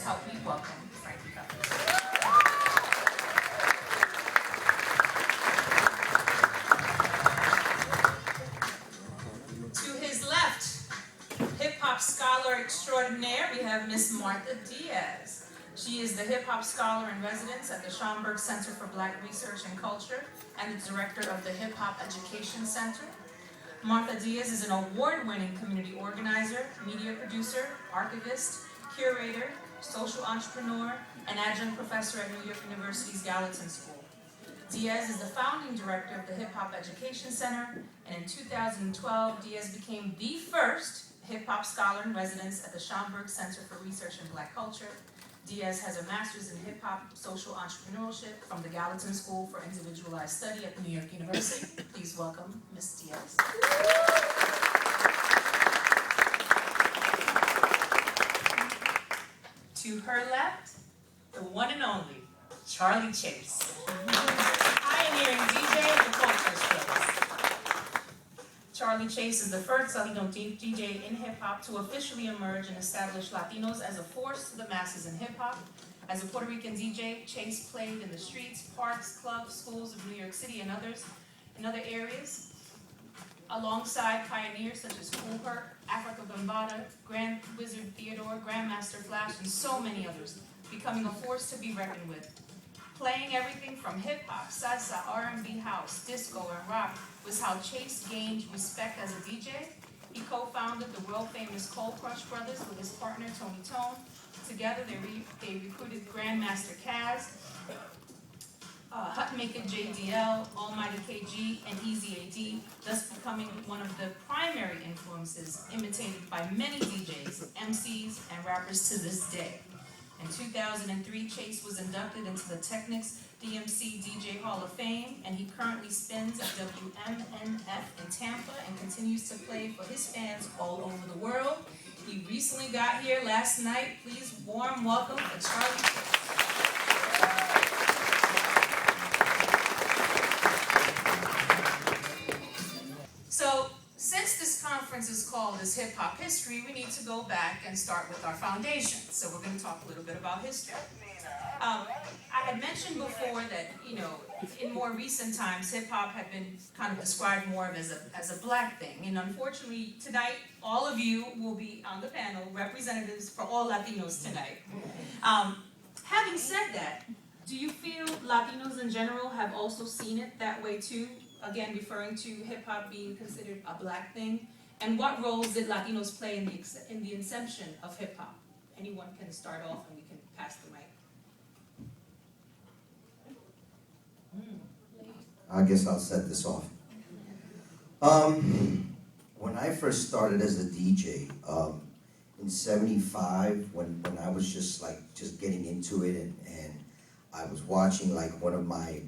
help me welcome Frankie Cuthbert. To his left, hip-hop scholar extraordinaire, we have Miss Martha Diaz. She is the hip-hop scholar in residence at the Schomburg Center for Black Research and Culture and the director of the Hip Hop Education Center. Martha Diaz is an award-winning community organizer, media producer, archivist, curator, social entrepreneur, and adjunct professor at New York University's Gallatin School. Diaz is the founding director of the Hip Hop Education Center, and in 2012, Diaz became the first hip-hop scholar in residence at the Schomburg Center for Research in Black Culture. Diaz has a master's in hip-hop social entrepreneurship from the Gallatin School for Individualized Study at New York University. Please welcome Ms. Diaz. To her left, the one and only Charlie Chase, pioneering DJ and culture skills. Charlie Chase is the first Latino DJ in hip-hop to officially emerge and establish Latinos as a force to the masses in hip-hop. As a Puerto Rican DJ, Chase played in the streets, parks, clubs, schools of New York City and in other areas, alongside pioneers such as Kool Herc, Africa Bambaataa, Grand Wizard Theodore, Grandmaster Flash, and so many others, becoming a force to be reckoned with. Playing everything from hip-hop, salsa, R&B, house, disco, and rock was how Chase gained respect as a DJ. He co-founded the world-famous Cold Crush Brothers with his partner Tony Tone. Together, they recruited Grandmaster Kaz, Hutmaker JDL, Almighty KG, and Easy AD, thus becoming one of the primary influences imitated by many DJs, MCs, and rappers to this day. In 2003, Chase was inducted into the Technics DMC DJ Hall of Fame, and he currently spins at WMNF in Tampa and continues to play for his fans all over the world. He recently got here last night. Please warm welcome for Charlie Chase. So, since this conference is called as Hip Hop History, we need to go back and start with our foundation. So we're going to talk a little bit about history. I had mentioned before that, in more recent times, hip hop had been kind of described more of as a black thing. And unfortunately, tonight, all of you will be on the panel, representatives for all Latinos tonight. Having said that, do you feel Latinos in general have also seen it that way too? Again, referring to hip-hop being considered a black thing. And what roles did Latinos play in the inception of hip-hop? Anyone can start off and we can pass the mic. I guess I'll set this off. When I first started as a DJ, in '75, when I was just getting into it and I was watching like one of my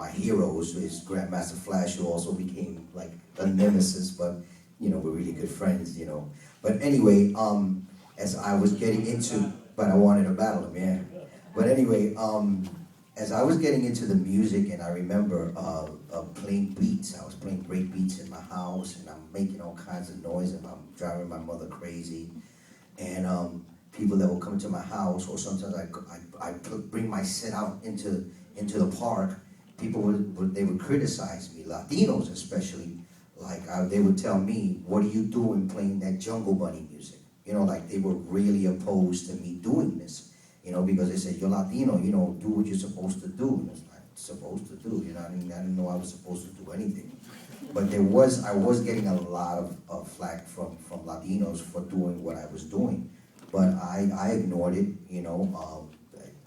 heroes is Grandmaster Flash, who also became like a nemesis, but we're really good friends, But anyway, as I was getting into, but I wanted to battle him, yeah. But anyway, as I was getting into the music, and I remember playing beats, I was playing great beats in my house, and I'm making all kinds of noise, and I'm driving my mother crazy. And people that would come to my house, or sometimes I bring my set out into the park. People would criticize me, Latinos especially, they would tell me, "What are you doing playing that Jungle Bunny music?" Like they were really opposed to me doing this, because they said, "You're Latino, do what you're supposed to do." And it's like, supposed to do, I didn't know I was supposed to do anything. But I was getting a lot of flack from Latinos for doing what I was doing. But I ignored it,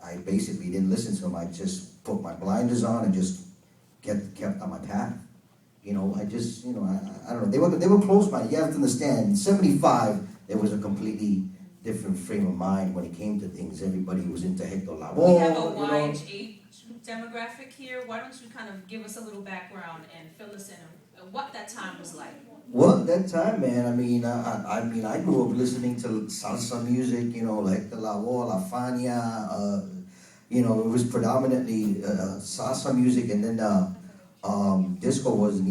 I basically didn't listen to them. I just put my blinders on and just kept on my path. I don't know. They were close-minded. You have to understand, in '75, there was a completely different frame of mind when it came to things. Everybody was into Hector Lavoe. We have a wide age demographic here. Why don't you kind of give us a little background and fill us in on what that time was like? Well, that time, man, I grew up listening to salsa music, like Hector Lavoe, La Fania, it was predominantly salsa music, and then disco wasn't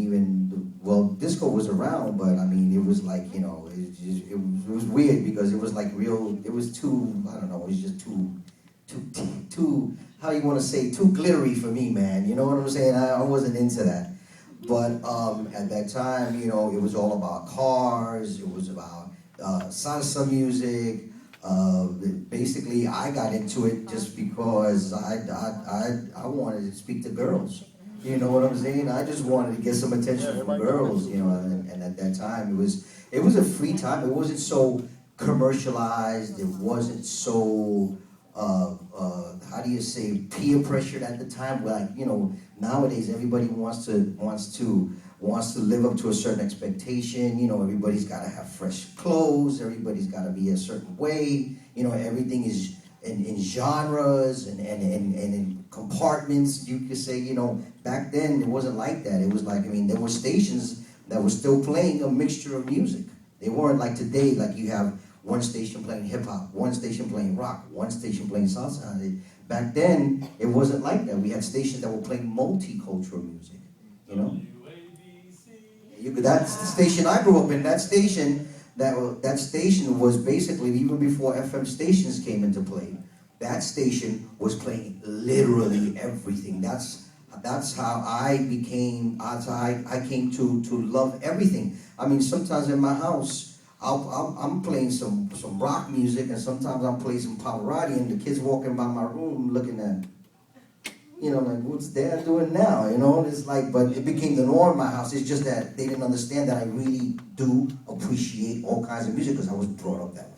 well, disco was around, but I mean, it was like, you know, it was weird because it was like real, it was too, I don't know, it was just too, how you want to say, too glittery for me, man. You know what I'm saying? I wasn't into that. But at that time, you know, it was all about cars, it was about salsa music. Basically, I got into it just because I wanted to speak to girls. You know what I'm saying? I just wanted to get some attention from girls, you know, and at that time it was a free time. It wasn't so commercialized. It wasn't so how do you say, peer pressured at the time. Like, you know, nowadays everybody wants to live up to a certain expectation. You know, everybody's got to have fresh clothes. Everybody's got to be a certain way. You know, everything is in genres and in compartments, you could say. You know, back then it wasn't like that. It was like, I mean, there were stations that were still playing a mixture of music. They weren't like today, like you have one station playing hip hop, one station playing rock, one station playing salsa. Back then, it wasn't like that. We had stations that were playing multicultural music, you know? That's the station I grew up in. That station was basically, even before FM stations came into play, that station was playing literally everything. That's how I came to love everything. I mean, sometimes in my house, I'm playing some rock music, and sometimes I'm playing some Pavarotti, and the kids walking by my room looking at, you know, like, what's Dad doing now? You know, it's like, but it became the norm in my house. It's just that they didn't understand that I really do appreciate all kinds of music because I was brought up that way.